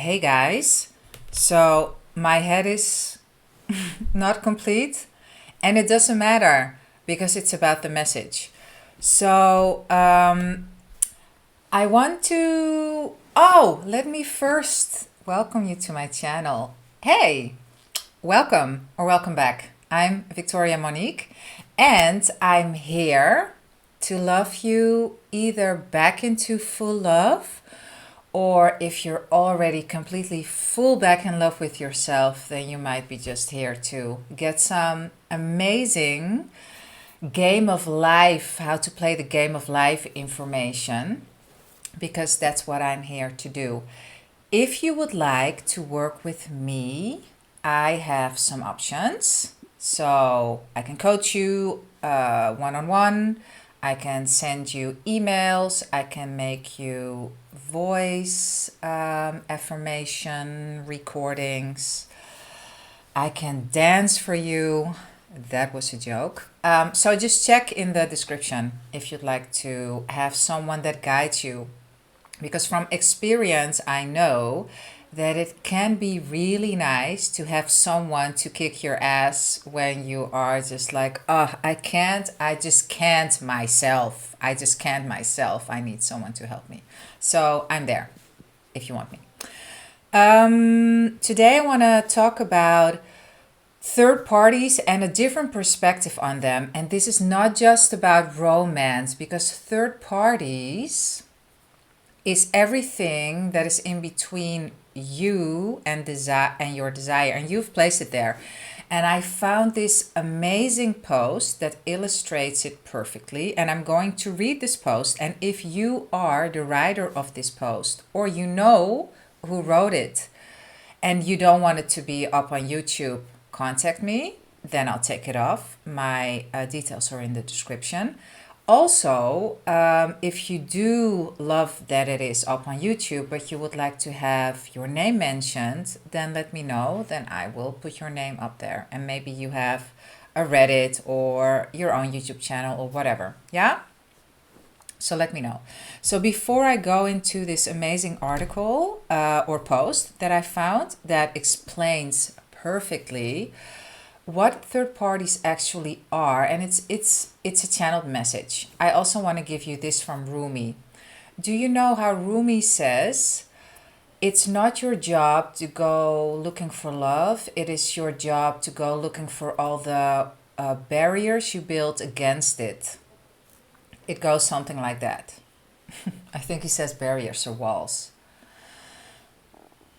Hey guys, so my head is not complete, and it doesn't matter because it's about the message. So I want to. Oh, let me first welcome you to my channel. Hey, welcome or welcome back. I'm Victoria-Monique, and I'm here to love you either back into full love, or if you're already completely full back in love with yourself, then you might be just here to get some amazing game of life, how to play the game of life information, because that's what I'm here to do. If you would like to work with me, I have some options. So I can coach you one on one. I can send you emails. I can make you voice affirmation recordings. I can dance for you. That was a joke. So just check in the description if you'd like to have someone that guides you. Because from experience, I know that it can be really nice to have someone to kick your ass when you are just like, oh, I just can't myself. I just can't myself. I need someone to help me. So I'm there if you want me. Today I want to talk about third parties and a different perspective on them. And this is not just about romance, because third parties is everything that is in between you and your desire, and you've placed it there. And I found this amazing post that illustrates it perfectly, and I'm going to read this post. And if you are the writer of this post, or you know who wrote it, and you don't want it to be up on YouTube, contact me, then I'll take it off. My details are in the description. Also, if you do love that it is up on YouTube, but you would like to have your name mentioned, then let me know. Then I will put your name up there. And maybe you have a Reddit or your own YouTube channel or whatever. Yeah? So let me know. So before I go into this amazing article or post that I found that explains perfectly what third parties actually are, and it's a channeled message. I also want to give you this from Rumi. Do you know how Rumi says, it's not your job to go looking for love, it is your job to go looking for all the barriers you built against it. It goes something like that. I think he says barriers or walls.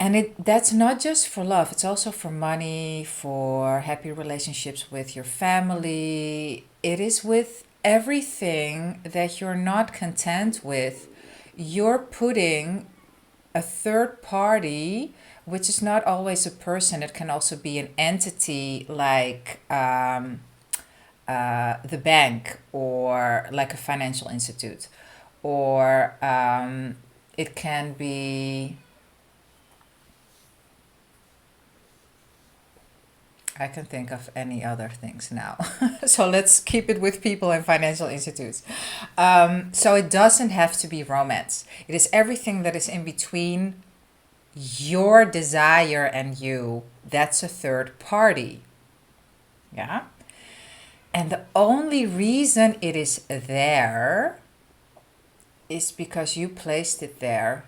And that's not just for love, it's also for money, for happy relationships with your family. It is with everything that you're not content with. You're putting a third party, which is not always a person, it can also be an entity like the bank or like a financial institute. Or it can be, I can think of any other things now. So let's keep it with people and financial institutes. So it doesn't have to be romance. It is everything that is in between your desire and you. That's a third party. Yeah. And the only reason it is there is because you placed it there.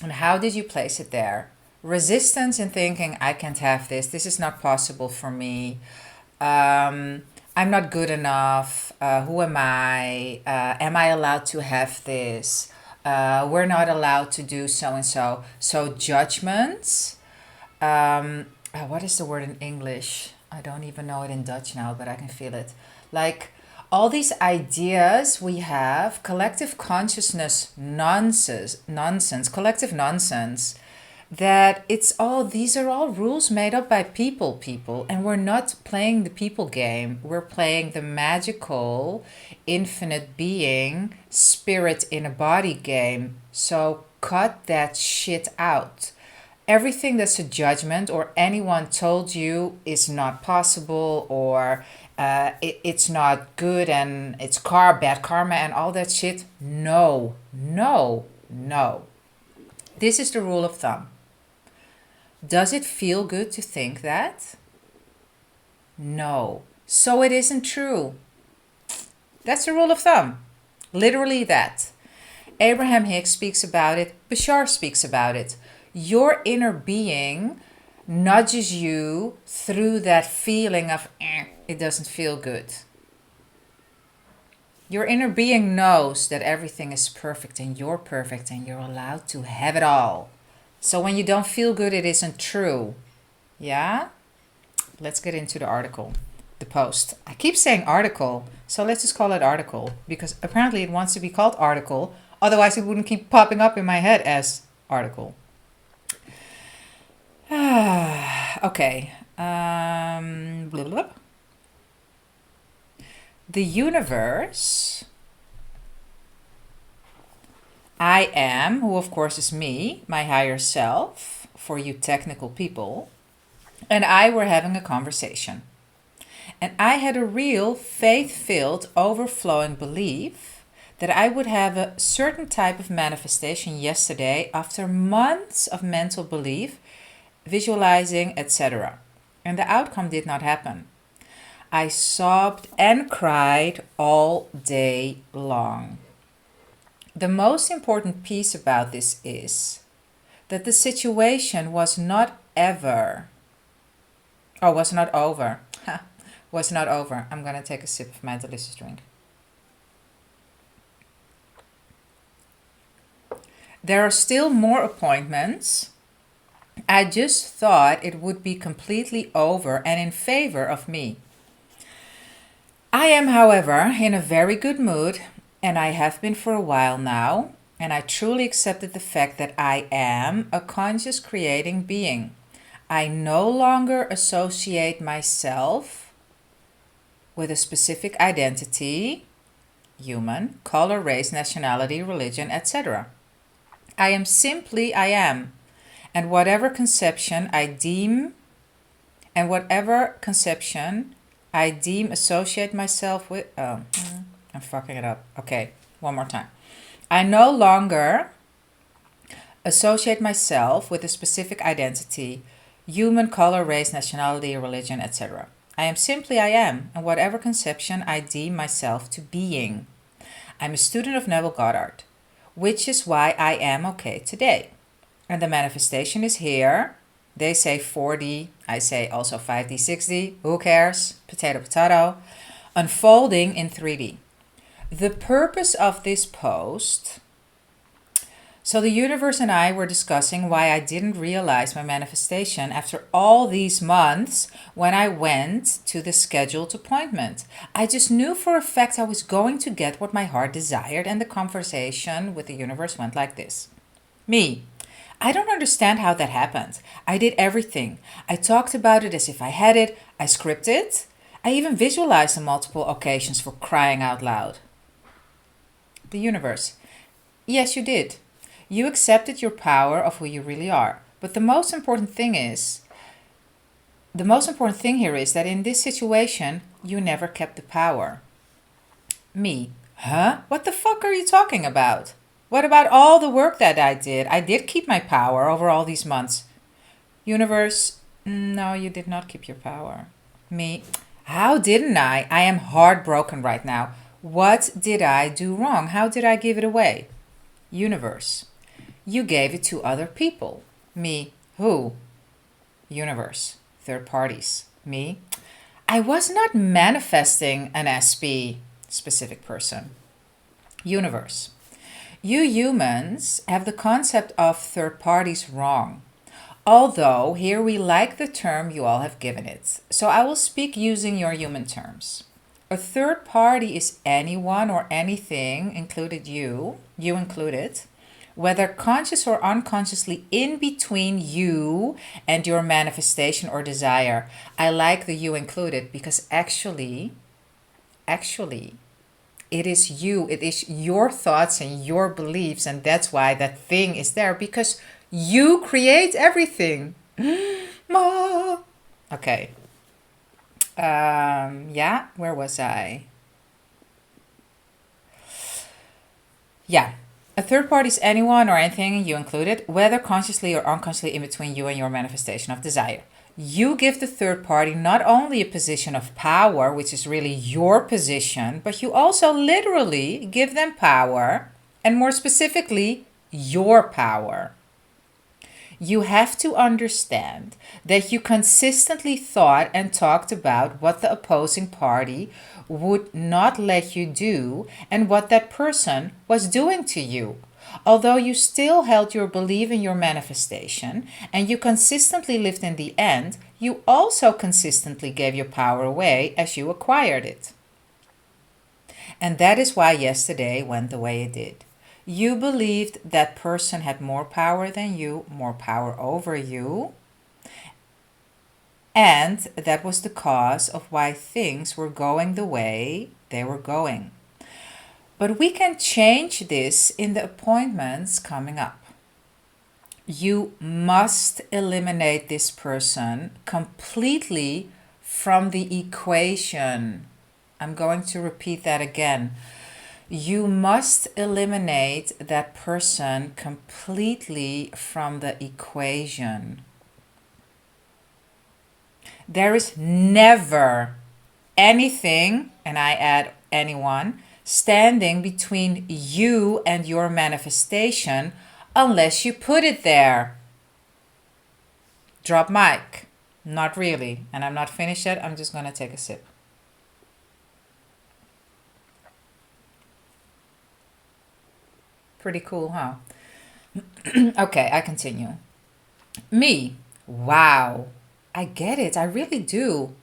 And how did you place it there? Resistance in thinking, I can't have this. This is not possible for me. I'm not good enough. Who am I? Am I allowed to have this? We're not allowed to do so and so. So judgments. What is the word in English? I don't even know it in Dutch now, but I can feel it. Like all these ideas we have, collective consciousness nonsense, collective nonsense, that these are all rules made up by people, and we're not playing the people game. We're playing the magical, infinite being, spirit in a body game. So cut that shit out. Everything that's a judgment or anyone told you is not possible, or it's not good and it's bad karma and all that shit. No. This is the rule of thumb. Does it feel good to think that? No. So it isn't true. That's the rule of thumb. Literally that. Abraham Hicks speaks about it. Bashar speaks about it. Your inner being nudges you through that feeling of it doesn't feel good. Your inner being knows that everything is perfect and you're allowed to have it all. So when you don't feel good, it isn't true. Yeah? Let's get into the article, the post. I keep saying article, so let's just call it article because apparently it wants to be called article. Otherwise, it wouldn't keep popping up in my head as article. Okay. Blah, blah. The universe, I am, who of course is me, my higher self, for you technical people, and I were having a conversation. And I had a real faith-filled, overflowing belief that I would have a certain type of manifestation yesterday after months of mental belief, visualizing, etc. And the outcome did not happen. I sobbed and cried all day long. The most important piece about this is that the situation was not over. Was not over. I'm going to take a sip of my delicious drink. There are still more appointments. I just thought it would be completely over and in favor of me. I am, however, in a very good mood, and I have been for a while now, and I truly accepted the fact that I am a conscious creating being. I no longer associate myself with a specific identity, human, color, race, nationality, religion, etc. I am simply I am, and whatever conception I deem associate myself with. I'm fucking it up. Okay, one more time. I no longer associate myself with a specific identity, human, color, race, nationality, religion, etc. I am simply I am, and whatever conception I deem myself to being. I'm a student of Neville Goddard, which is why I am okay today. And the manifestation is here. They say 4D, I say also 5D, 6D, who cares? Potato, potato. Unfolding in 3D. The purpose of this post, so the universe and I were discussing why I didn't realize my manifestation after all these months when I went to the scheduled appointment. I just knew for a fact I was going to get what my heart desired, and the conversation with the universe went like this. Me. I don't understand how that happened. I did everything. I talked about it as if I had it. I scripted it. I even visualized on multiple occasions, for crying out loud. The universe. Yes, you did. You accepted your power of who you really are. But the most important thing here is that in this situation, you never kept the power. Me. Huh? What the fuck are you talking about? What about all the work that I did? I did keep my power over all these months. Universe, no, you did not keep your power. Me, how didn't I? I am heartbroken right now. What did I do wrong? How did I give it away? Universe, you gave it to other people. Me, who? Universe, third parties. Me, I was not manifesting an SP, specific person. Universe, you humans have the concept of third parties wrong. Although here we like the term you all have given it. So I will speak using your human terms. A third party is anyone or anything, included you included, whether conscious or unconsciously in between you and your manifestation or desire. I like the you included because actually, it is you. It is your thoughts and your beliefs. And that's why that thing is there, because you create everything. Okay. Yeah, where was I? Yeah. A third party is anyone or anything, you included, whether consciously or unconsciously, in between you and your manifestation of desire. You give the third party not only a position of power, which is really your position, but you also literally give them power, and more specifically, your power. You have to understand that you consistently thought and talked about what the opposing party would not let you do and what that person was doing to you. Although you still held your belief in your manifestation and you consistently lived in the end, you also consistently gave your power away as you acquired it. And that is why yesterday went the way it did. You believed that person had more power than you, more power over you. And that was the cause of why things were going the way they were going. But we can change this in the appointments coming up. You must eliminate this person completely from the equation. I'm going to repeat that again. You must eliminate that person completely from the equation. There is never anything, and I add anyone, standing between you and your manifestation unless you put it there. Drop mic. Not really. And I'm not finished yet. I'm just going to take a sip. Pretty cool, huh? Okay, I continue. Me. Wow. I get it. I really do.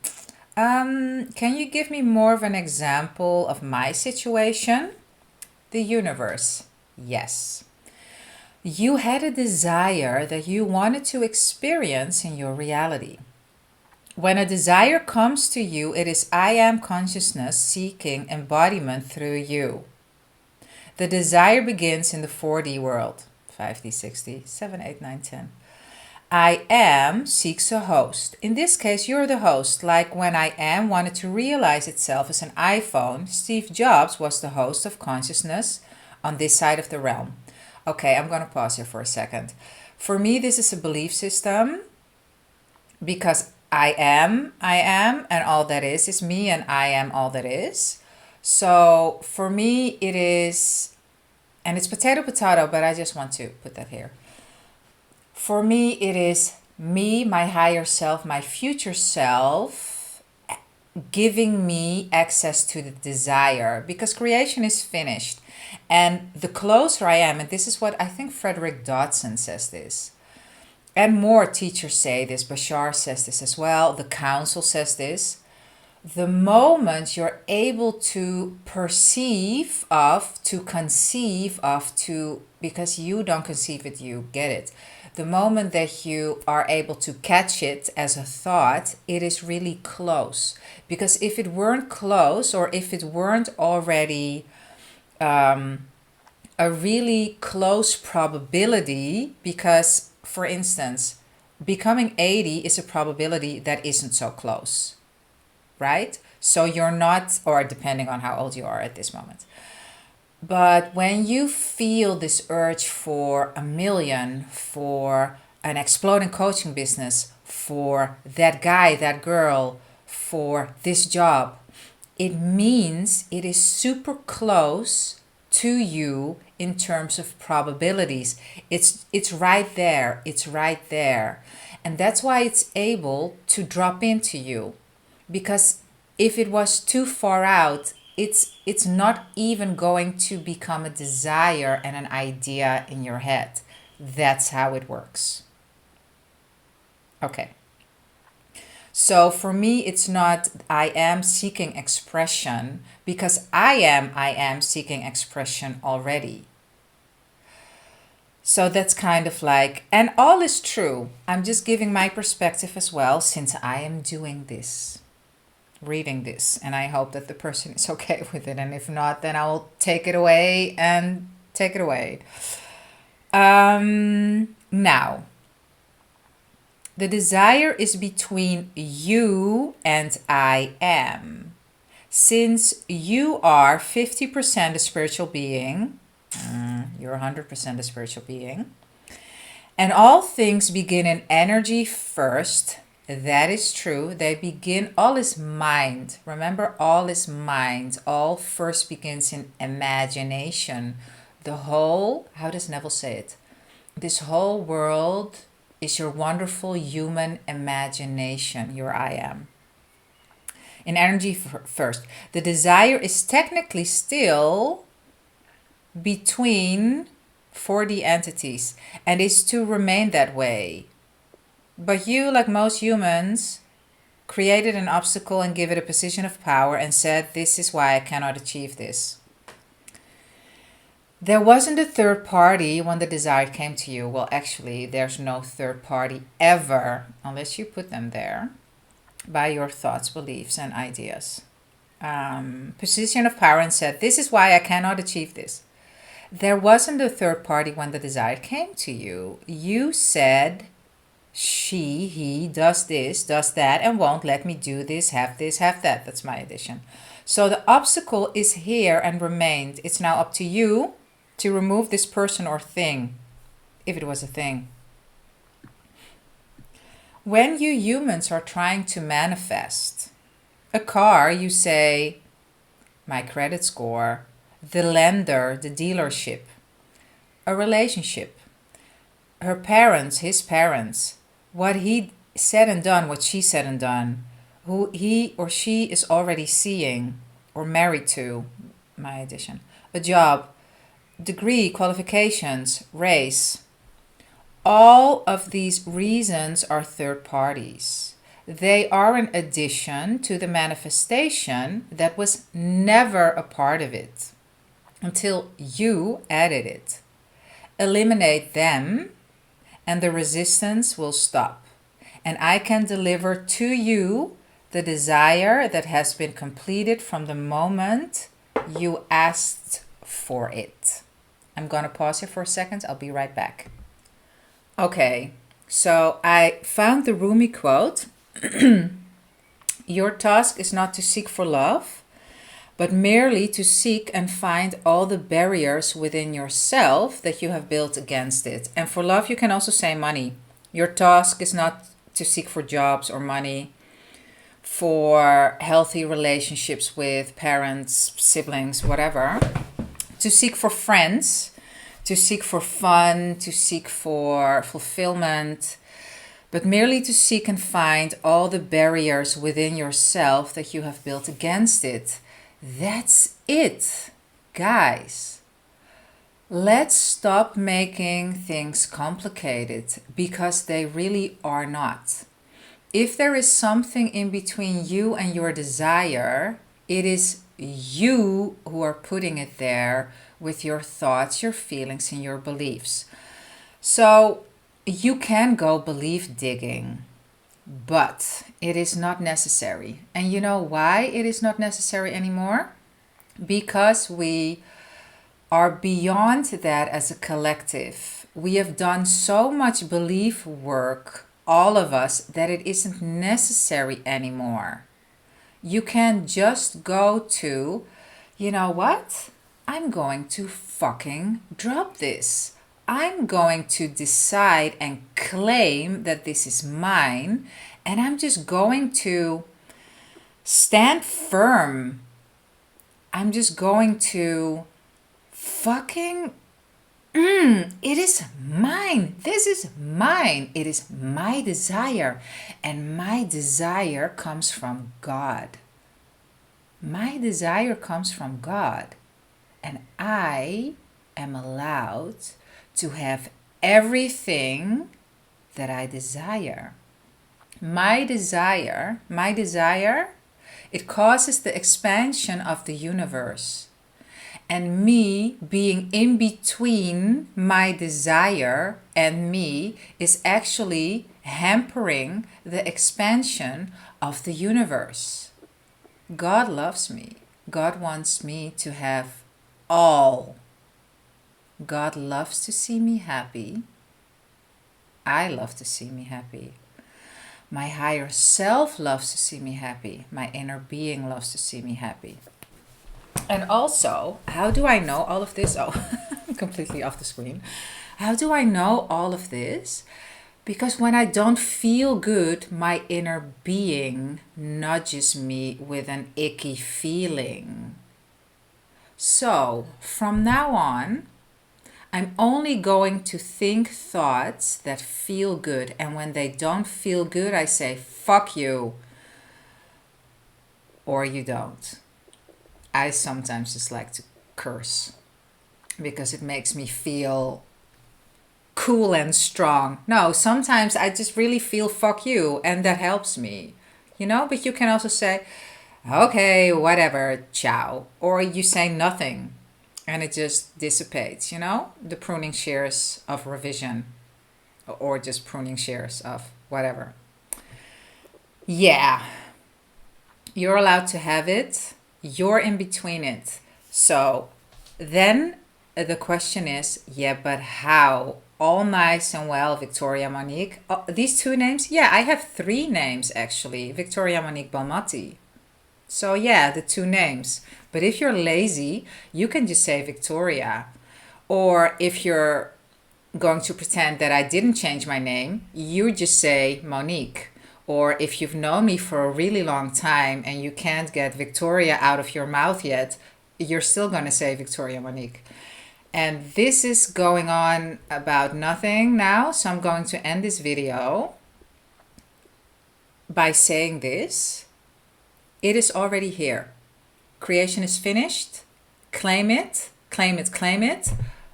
Can you give me more of an example of my situation? The universe. Yes. You had a desire that you wanted to experience in your reality. When a desire comes to you, it is I am consciousness seeking embodiment through you. The desire begins in the 4D world. 5D, 6D, 7, 8, 9, 10. I am seeks a host. In this case, you're the host. Like when I am wanted to realize itself as an iPhone, Steve Jobs was the host of consciousness on this side of the realm. Okay, I'm going to pause here for a second. For me, this is a belief system because I am, and all that is me, and I am all that is. So for me, it is, and it's potato, but I just want to put that here. For me, it is me, my higher self, my future self, giving me access to the desire because creation is finished. And the closer I am, and this is what I think Frederick Dodson says this, and more teachers say this, Bashar says this as well, the council says this, the moment you're able to perceive of, to conceive of, to, because you don't conceive it, you get it. The moment that you are able to catch it as a thought, it is really close. Because if it weren't close, or if it weren't already a really close probability, because, for instance, becoming 80 is a probability that isn't so close, right? So you're not, or depending on how old you are at this moment. But when you feel this urge for a million, for an exploding coaching business, for that guy, that girl, for this job, it means it is super close to you in terms of probabilities. It's right there. It's right there. And that's why it's able to drop into you. Because if it was too far out, it's not even going to become a desire and an idea in your head. That's how it works. Okay. So for me, it's not I am seeking expression because I am seeking expression already. So that's kind of like, and all is true. I'm just giving my perspective as well since I am doing this, reading this, and I hope that the person is okay with it. And if not, then I will take it away and take it away. Now, the desire is between you and I am. Since you are 50% a spiritual being, You're 100% a spiritual being. And all things begin in energy first. That is true. They begin, all is mind. Remember, all is mind. All first begins in imagination. The whole, how does Neville say it? This whole world is your wonderful human imagination, your I am. In energy first. The desire is technically still between 4D entities and is to remain that way. But you, like most humans, created an obstacle and give it a position of power and said, this is why I cannot achieve this. There wasn't a third party when the desire came to you. Well, actually, there's no third party ever, unless you put them there by your thoughts, beliefs, and ideas. Position of power and said, this is why I cannot achieve this. There wasn't a third party when the desire came to you. You said, he does this, does that, and won't let me do this, have that. That's my addition. So the obstacle is here and remained. It's now up to you to remove this person or thing, if it was a thing. When you humans are trying to manifest a car, you say, my credit score, the lender, the dealership, a relationship, her parents, his parents, what he said and done, what she said and done, who he or she is already seeing or married to, my addition, a job, degree, qualifications, race. All of these reasons are third parties. They are an addition to the manifestation that was never a part of it until you added it. Eliminate them and the resistance will stop. And I can deliver to you the desire that has been completed from the moment you asked for it. I'm going to pause here for a second. I'll be right back. Okay, so I found the Rumi quote. Your task is not to seek for love, but merely to seek and find all the barriers within yourself that you have built against it. And for love, you can also say money. Your task is not to seek for jobs or money, for healthy relationships with parents, siblings, whatever. To seek for friends, to seek for fun, to seek for fulfillment, but merely to seek and find all the barriers within yourself that you have built against it. That's it, guys. Let's stop making things complicated because they really are not. If there is something in between you and your desire, it is you who are putting it there with your thoughts, your feelings, and your beliefs. So you can go belief digging, but it is not necessary. And you know why it is not necessary anymore? Because we are beyond that as a collective. We have done so much belief work, all of us, that it isn't necessary anymore. You can just go to, you know what? I'm going to fucking drop this. I'm going to decide and claim that this is mine, and I'm just going to stand firm. I'm just going to fucking, it is mine. This is mine. It is my desire, and my desire comes from God. My desire comes from God, and I am allowed to have everything that I desire. My desire, it causes the expansion of the universe. And me being in between my desire and me is actually hampering the expansion of the universe. God loves me. God wants me to have all. God loves to see me happy. I love to see me happy. My higher self loves to see me happy. My inner being loves to see me happy. And also, how do I know all of this? Oh, completely off the screen. How do I know all of this? Because when I don't feel good, my inner being nudges me with an icky feeling. So from now on, I'm only going to think thoughts that feel good. And when they don't feel good, I say, fuck you. Or you don't. I sometimes just like to curse because it makes me feel cool and strong. No, sometimes I just really feel fuck you, and that helps me. But you can also say, okay, whatever, ciao. Or you say nothing and it just dissipates, the pruning shears of revision, or just pruning shears of whatever. Yeah, you're allowed to have it. You're in between it. So then the question is, yeah, but how? All nice and well, Victoria-Monique. Oh, these two names? Yeah, I have 3 names actually. Victoria-Monique Balmati. So yeah, the 2 names. But if you're lazy, you can just say Victoria. Or if you're going to pretend that I didn't change my name, you just say Monique. Or if you've known me for a really long time and you can't get Victoria out of your mouth yet, you're still going to say Victoria-Monique. And this is going on about nothing now, so I'm going to end this video by saying this. It is already here. Creation is finished. Claim it, claim it, claim it.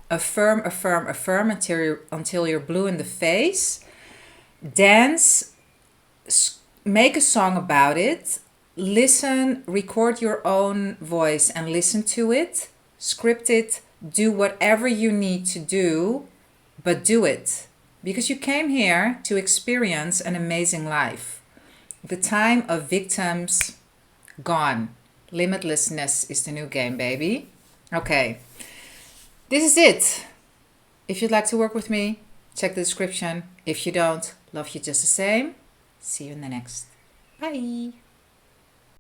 Affirm, affirm, affirm until you're blue in the face. Dance, make a song about it. Listen, record your own voice and listen to it. Script it. Do whatever you need to do, but do it. Because you came here to experience an amazing life. The time of victims, gone. Limitlessness is the new game, baby. Okay, this is it. If you'd like to work with me, check the description. If you don't, love you just the same. See you in the next. Bye.